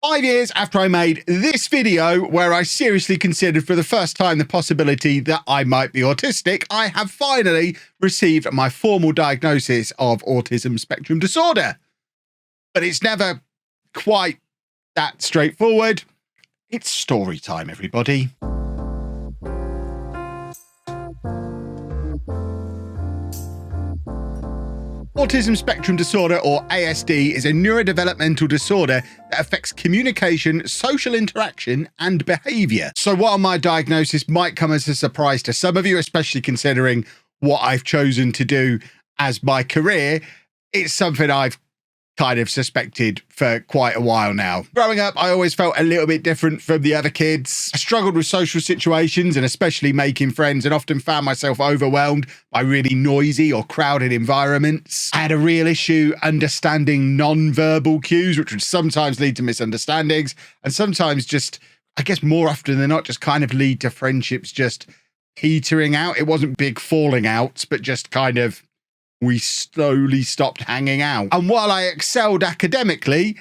5 years after I made this video where I seriously considered for the first time the possibility that I might be autistic, I have finally received my formal diagnosis of autism spectrum disorder. But it's never quite that straightforward. It's story time, everybody. Autism spectrum disorder, or ASD, is a neurodevelopmental disorder that affects communication, social interaction, and behavior. So while my diagnosis might come as a surprise to some of you, especially considering what I've chosen to do as my career, it's something I've kind of suspected for quite a while now. Growing up, I always felt a little bit different from the other kids. I struggled with social situations and especially making friends, and often found myself overwhelmed by really noisy or crowded environments. I had a real issue understanding non-verbal cues, which would sometimes lead to misunderstandings, and sometimes just, I guess more often than not, just kind of lead to friendships just petering out. It wasn't big falling outs, but just kind of we slowly stopped hanging out. And while I excelled academically,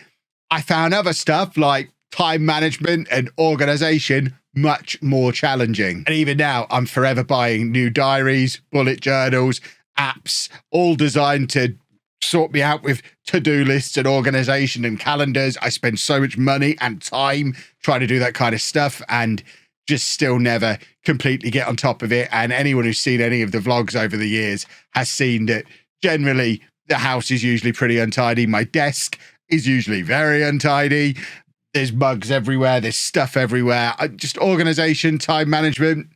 I found other stuff like time management and organization much more challenging. And even now, I'm forever buying new diaries, bullet journals, apps, all designed to sort me out with to-do lists and organization and calendars. I spend so much money and time trying to do that kind of stuff and just still never completely get on top of it. And anyone who's seen any of the vlogs over the years has seen that generally the house is usually pretty untidy. My desk is usually very untidy. There's bugs everywhere. There's stuff everywhere. Just organization, time management.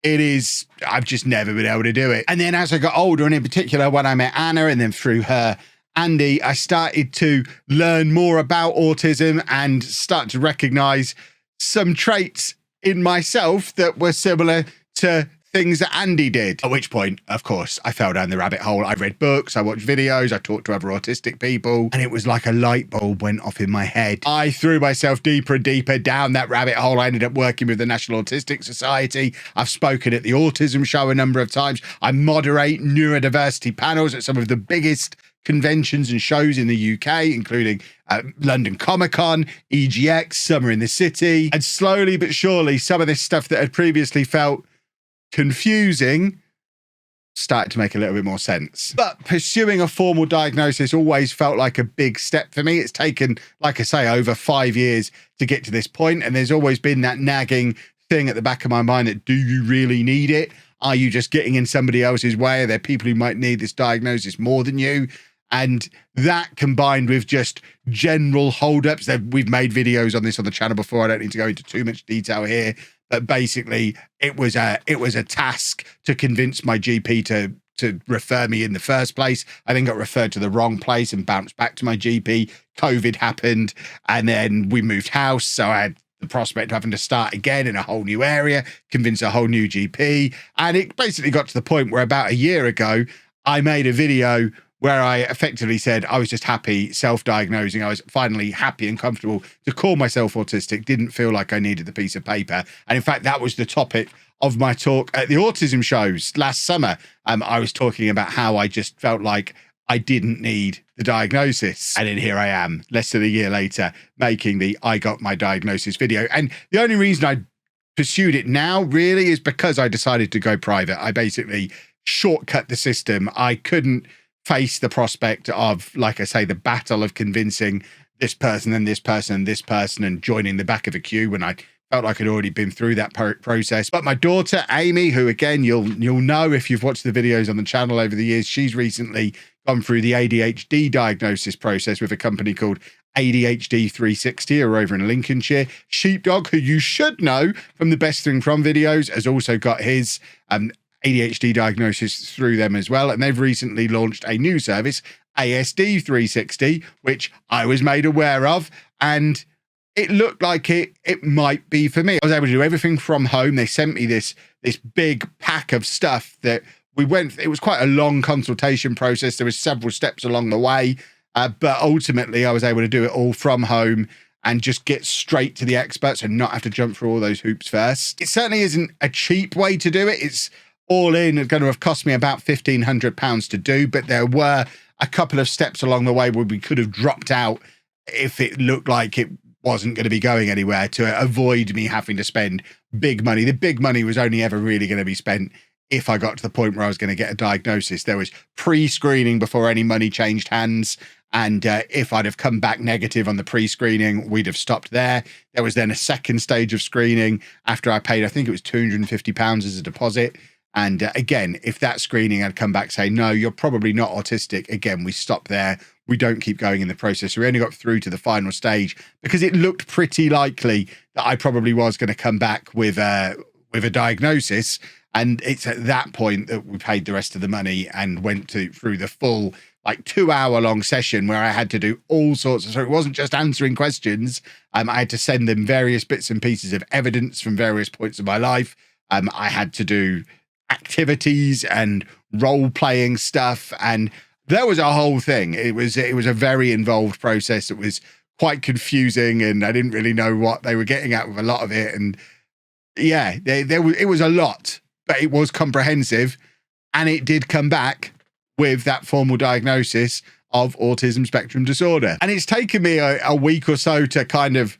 I've just never been able to do it. And then as I got older, and in particular when I met Anna and then through her, Andy, I started to learn more about autism and start to recognize some traits in myself that were similar to things that Andy did. At which point, of course, I fell down the rabbit hole. I read books, I watched videos, I talked to other autistic people, and it was like a light bulb went off in my head. I threw myself deeper and deeper down that rabbit hole. I ended up working with the National Autistic Society. I've spoken at the Autism Show a number of times. I moderate neurodiversity panels at some of the biggest conventions and shows in the UK, including London Comic Con, EGX, Summer in the City. And slowly but surely, some of this stuff that had previously felt confusing started to make a little bit more sense. But pursuing a formal diagnosis always felt like a big step for me. It's taken, like I say, over 5 years to get to this point. And there's always been that nagging thing at the back of my mind that, do you really need it? Are you just getting in somebody else's way? Are there people who might need this diagnosis more than you? And that combined with just general holdups, we've made videos on this on the channel before. I don't need to go into too much detail here, but basically it was a task to convince my GP to refer me in the first place. I then got referred to the wrong place and bounced back to my GP. COVID happened, and then we moved house, so I had the prospect of having to start again in a whole new area, convince a whole new GP. And it basically got to the point where about a year ago, I made a video where I effectively said I was just happy self-diagnosing. I was finally happy and comfortable to call myself autistic, didn't feel like I needed the piece of paper. And in fact, that was the topic of my talk at the Autism shows last summer. I was talking about how I just felt like I didn't need the diagnosis. And then here I am, less than a year later, making the I got my diagnosis video. And the only reason I pursued it now really is because I decided to go private. I basically shortcut the system. I couldn't face the prospect of, like I say, the battle of convincing this person and this person and this person and joining the back of a queue when I felt like I'd already been through that process. But my daughter, Amy, who again, you'll know if you've watched the videos on the channel over the years, she's recently gone through the ADHD diagnosis process with a company called ADHD 360 or over in Lincolnshire. Sheepdog, who you should know from the Best Thing From videos, has also got his ADHD diagnosis through them as well. And they've recently launched a new service, ASD 360, which I was made aware of. And it looked like it might be for me. I was able to do everything from home. They sent me this big pack of stuff that it was quite a long consultation process. There was several steps along the way. But ultimately, I was able to do it all from home and just get straight to the experts and not have to jump through all those hoops first. It certainly isn't a cheap way to do it. It's all in, it's going to have cost me about £1,500 to do, but there were a couple of steps along the way where we could have dropped out if it looked like it wasn't going to be going anywhere, to avoid me having to spend big money. The big money was only ever really going to be spent if I got to the point where I was going to get a diagnosis. There was pre-screening before any money changed hands. And if I'd have come back negative on the pre-screening, we'd have stopped there. There was then a second stage of screening after I paid, I think it was £250 as a deposit. And again, if that screening had come back saying, no, you're probably not autistic, again, we stop there. We don't keep going in the process. We only got through to the final stage because it looked pretty likely that I probably was going to come back with a diagnosis. And it's at that point that we paid the rest of the money and went through the full 2-hour-long session where I had to do all sorts of, so it wasn't just answering questions. I had to send them various bits and pieces of evidence from various points of my life. I had to do activities and role-playing stuff, and there was a whole thing. It was a very involved process. It was quite confusing, and I didn't really know what they were getting at with a lot of it. And yeah, it was a lot, but it was comprehensive, and it did come back with that formal diagnosis of autism spectrum disorder. And it's taken me a week or so to kind of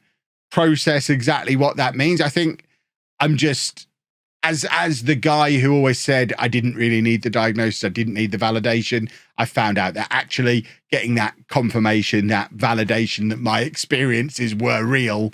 process exactly what that means. I think I'm just, as the guy who always said I didn't really need the diagnosis, I didn't need the validation, I found out that actually getting that confirmation, that validation that my experiences were real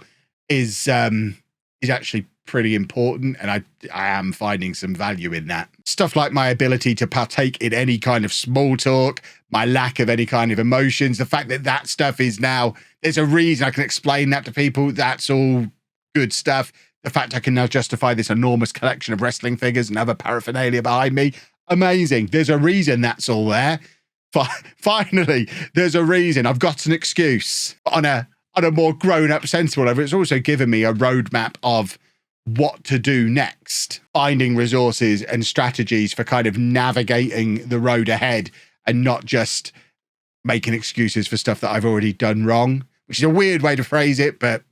is actually pretty important, and I am finding some value in that. Stuff like my ability to partake in any kind of small talk, my lack of any kind of emotions, the fact that that stuff is now, there's a reason I can explain that to people, that's all good stuff. The fact I can now justify this enormous collection of wrestling figures and other paraphernalia behind me, amazing. There's a reason that's all there. Finally, there's a reason. I've got an excuse on a more grown-up, sensible level. It's also given me a roadmap of what to do next, finding resources and strategies for kind of navigating the road ahead and not just making excuses for stuff that I've already done wrong, which is a weird way to phrase it, but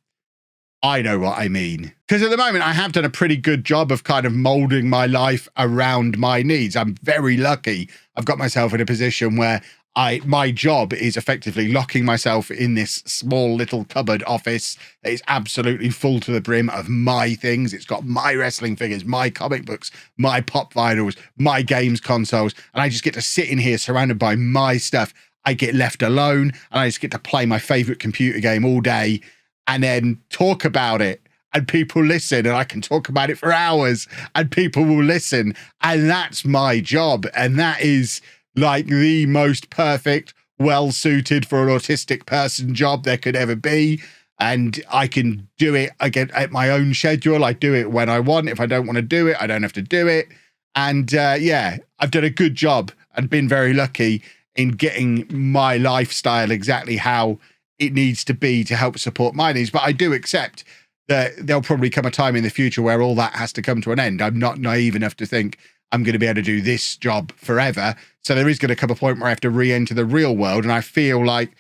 I know what I mean. Because at the moment, I have done a pretty good job of kind of molding my life around my needs. I'm very lucky. I've got myself in a position where my job is effectively locking myself in this small little cupboard office that is absolutely full to the brim of my things. It's got my wrestling figures, my comic books, my pop vinyls, my games consoles, and I just get to sit in here surrounded by my stuff. I get left alone, and I just get to play my favorite computer game all day and then talk about it. And people listen, and I can talk about it for hours, and people will listen. And that's my job. And that is like the most perfect, well-suited for an autistic person job there could ever be. And I can do it again at my own schedule. I do it when I want. If I don't want to do it, I don't have to do it. And yeah, I've done a good job and been very lucky in getting my lifestyle exactly how it needs to be to help support my needs. But I do accept that there'll probably come a time in the future where all that has to come to an end. I'm not naive enough to think I'm going to be able to do this job forever. So there is going to come a point where I have to re-enter the real world. And I feel like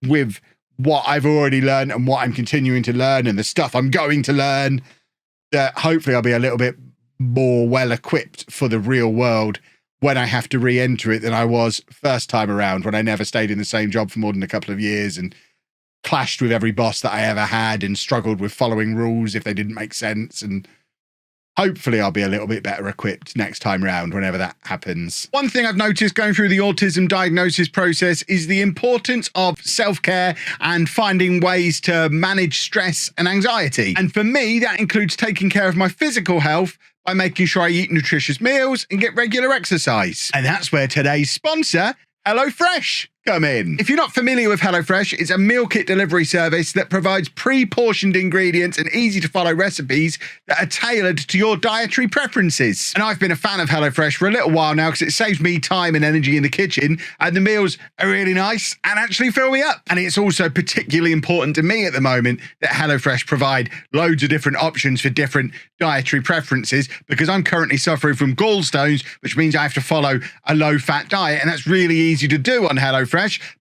with what I've already learned and what I'm continuing to learn and the stuff I'm going to learn, that hopefully I'll be a little bit more well equipped for the real world when I have to re-enter it than I was first time around, when I never stayed in the same job for more than a couple of years and clashed with every boss that I ever had and struggled with following rules if they didn't make sense. And hopefully I'll be a little bit better equipped next time round whenever that happens. One thing I've noticed going through the autism diagnosis process is the importance of self-care and finding ways to manage stress and anxiety. And for me, that includes taking care of my physical health by making sure I eat nutritious meals and get regular exercise. And that's where today's sponsor, HelloFresh, come in. If you're not familiar with HelloFresh, it's a meal kit delivery service that provides pre-portioned ingredients and easy to follow recipes that are tailored to your dietary preferences. And I've been a fan of HelloFresh for a little while now because it saves me time and energy in the kitchen, and the meals are really nice and actually fill me up. And it's also particularly important to me at the moment that HelloFresh provide loads of different options for different dietary preferences, because I'm currently suffering from gallstones, which means I have to follow a low-fat diet, and that's really easy to do on HelloFresh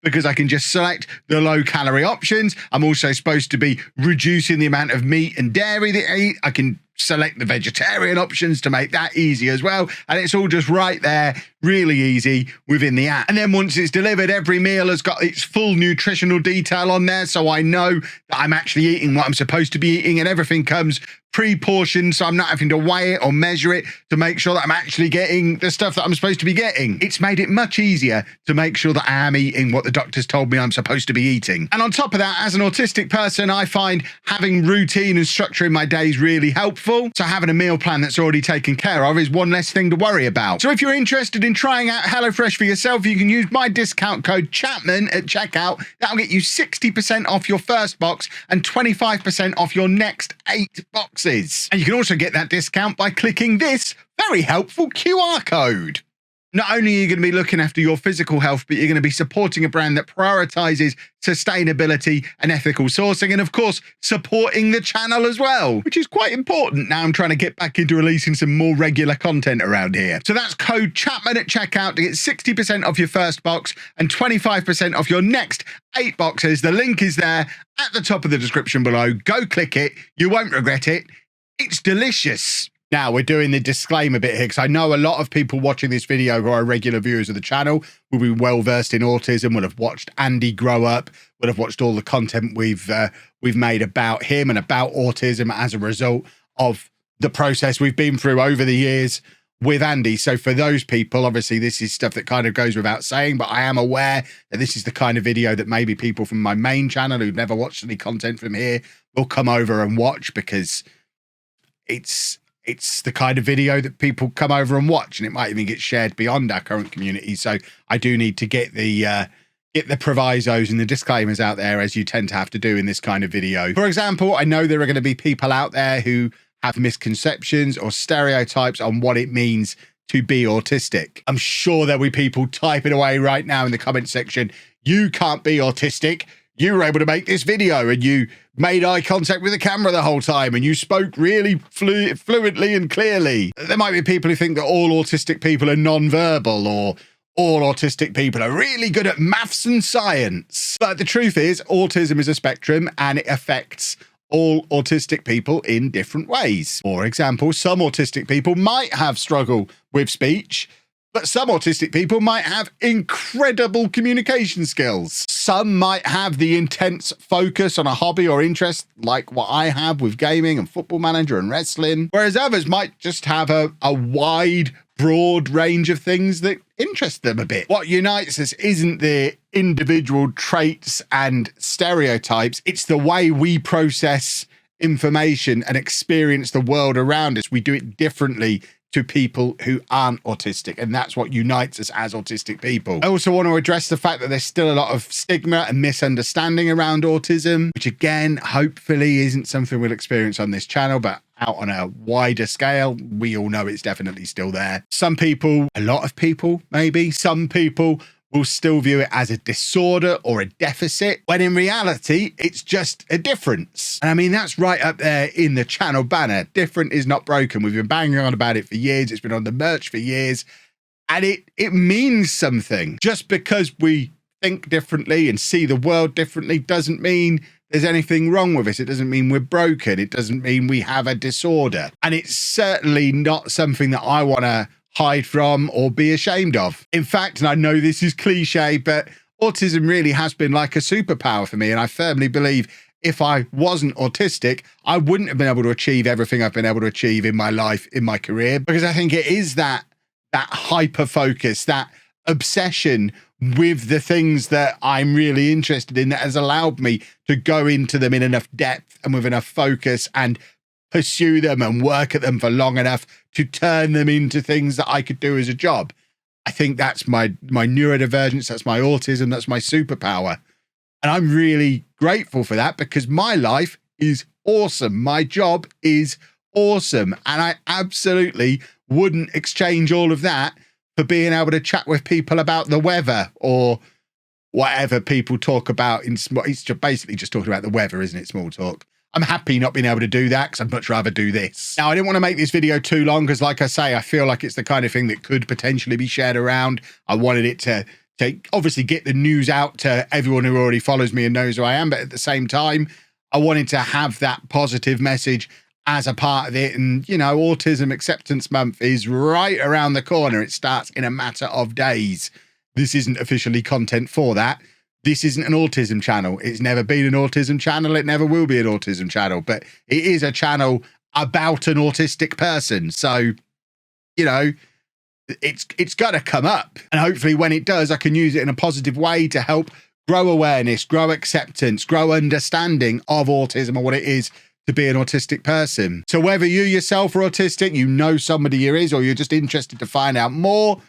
because I can just select the low-calorie options. I'm also supposed to be reducing the amount of meat and dairy that I eat. I can select the vegetarian options to make that easy as well. And it's all just right there really easy within the app. And then once it's delivered, every meal has got its full nutritional detail on there, so I know that I'm actually eating what I'm supposed to be eating, and everything comes pre-portioned, so I'm not having to weigh it or measure it to make sure that I'm actually getting the stuff that I'm supposed to be getting. It's made it much easier to make sure that I am eating what the doctors told me I'm supposed to be eating. And on top of that, as an autistic person, I find having routine and structure in my days really helpful. So having a meal plan that's already taken care of is one less thing to worry about. So if you're interested in trying out HelloFresh for yourself, you can use my discount code Chapman at checkout. That'll get you 60% off your first box and 25% off your next 8 boxes. And you can also get that discount by clicking this very helpful QR code. Not only are you going to be looking after your physical health, but you're going to be supporting a brand that prioritizes sustainability and ethical sourcing, and of course, supporting the channel as well, which is quite important now I'm trying to get back into releasing some more regular content around here. So that's code Chapman at checkout to get 60% off your first box and 25% off your next 8 boxes. The link is there at the top of the description below. Go click it. You won't regret it. It's delicious. Now, we're doing the disclaimer bit here because I know a lot of people watching this video who are regular viewers of the channel will be well-versed in autism, will have watched Andy grow up, will have watched all the content we've made about him and about autism as a result of the process we've been through over the years with Andy. So for those people, obviously, this is stuff that kind of goes without saying, but I am aware that this is the kind of video that maybe people from my main channel who've never watched any content from here will come over and watch, because it's the kind of video that people come over and watch, and it might even get shared beyond our current community. So I do need to get the provisos and the disclaimers out there, as you tend to have to do in this kind of video. For example, I know there are going to be people out there who have misconceptions or stereotypes on what it means to be autistic. I'm sure there'll be people typing away right now in the comment section, "You can't be autistic. You were able to make this video and you made eye contact with the camera the whole time and you spoke really fluently and clearly." There might be people who think that all autistic people are non-verbal, or all autistic people are really good at maths and science. But the truth is, autism is a spectrum and it affects all autistic people in different ways. For example, some autistic people might have struggle with speech, but some autistic people might have incredible communication skills. Some might have the intense focus on a hobby or interest, like what I have with gaming and Football Manager and wrestling, whereas others might just have a wide, broad range of things that interest them a bit. What unites us isn't the individual traits and stereotypes, it's the way we process information and experience the world around us. We do it differently to people who aren't autistic, and that's what unites us as autistic people. I also want to address the fact that there's still a lot of stigma and misunderstanding around autism, which again, hopefully isn't something we'll experience on this channel, but out on a wider scale, we all know it's definitely still there. Some people, a lot of people maybe, some people will still view it as a disorder or a deficit, when in reality, it's just a difference. And I mean, that's right up there in the channel banner. Different is not broken. We've been banging on about it for years. It's been on the merch for years. And it means something. Just because we think differently and see the world differently doesn't mean there's anything wrong with us. It doesn't mean we're broken. It doesn't mean we have a disorder. And it's certainly not something that I want to hide from or be ashamed of. In fact, and I know this is cliche, but autism really has been like a superpower for me. And I firmly believe if I wasn't autistic, I wouldn't have been able to achieve everything I've been able to achieve in my life, in my career, because I think it is that hyper focus, that obsession with the things that I'm really interested in that has allowed me to go into them in enough depth and with enough focus and pursue them and work at them for long enough to turn them into things that I could do as a job. I think that's my neurodivergence, that's my autism, that's my superpower. And I'm really grateful for that, because my life is awesome. My job is awesome. And I absolutely wouldn't exchange all of that for being able to chat with people about the weather or whatever people talk about in small. It's basically just talking about the weather, isn't it? Small talk. I'm happy not being able to do that, because I'd much rather do this. Now, I didn't want to make this video too long because, like I say, I feel like it's the kind of thing that could potentially be shared around. I wanted it to obviously get the news out to everyone who already follows me and knows who I am, but at the same time, I wanted to have that positive message as a part of it. And, you know, Autism Acceptance Month is right around the corner. It starts in a matter of days. This isn't officially content for that. This isn't an autism channel. It's never been an autism channel. It never will be an autism channel, but it is a channel about an autistic person. So, you know, it's got to come up. And hopefully when it does, I can use it in a positive way to help grow awareness, grow acceptance, grow understanding of autism or what it is to be an autistic person. So whether you yourself are autistic, you know somebody who is, or you're just interested to find out more,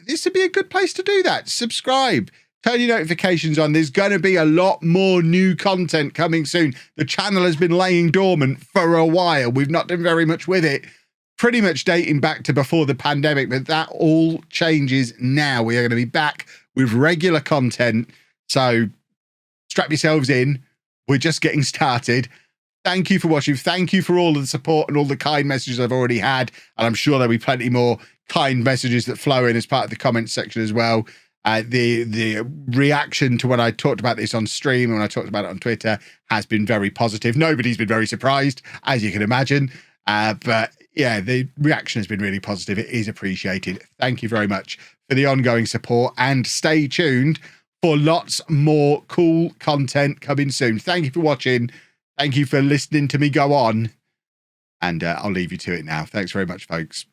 this would be a good place to do that. Subscribe. Turn your notifications on. There's going to be a lot more new content coming soon. The channel has been laying dormant for a while. We've not done very much with it, pretty much dating back to before the pandemic, but that all changes now. We are going to be back with regular content. So strap yourselves in. We're just getting started. Thank you for watching. Thank you for all of the support and all the kind messages I've already had. And I'm sure there'll be plenty more kind messages that flow in as part of the comments section as well. The reaction to when I talked about this on stream and when I talked about it on Twitter has been very positive. Nobody's been very surprised, as you can imagine. But yeah, the reaction has been really positive. It is appreciated. Thank you very much for the ongoing support, and stay tuned for lots more cool content coming soon. Thank you for watching. Thank you for listening to me go on. And I'll leave you to it now. Thanks very much, folks.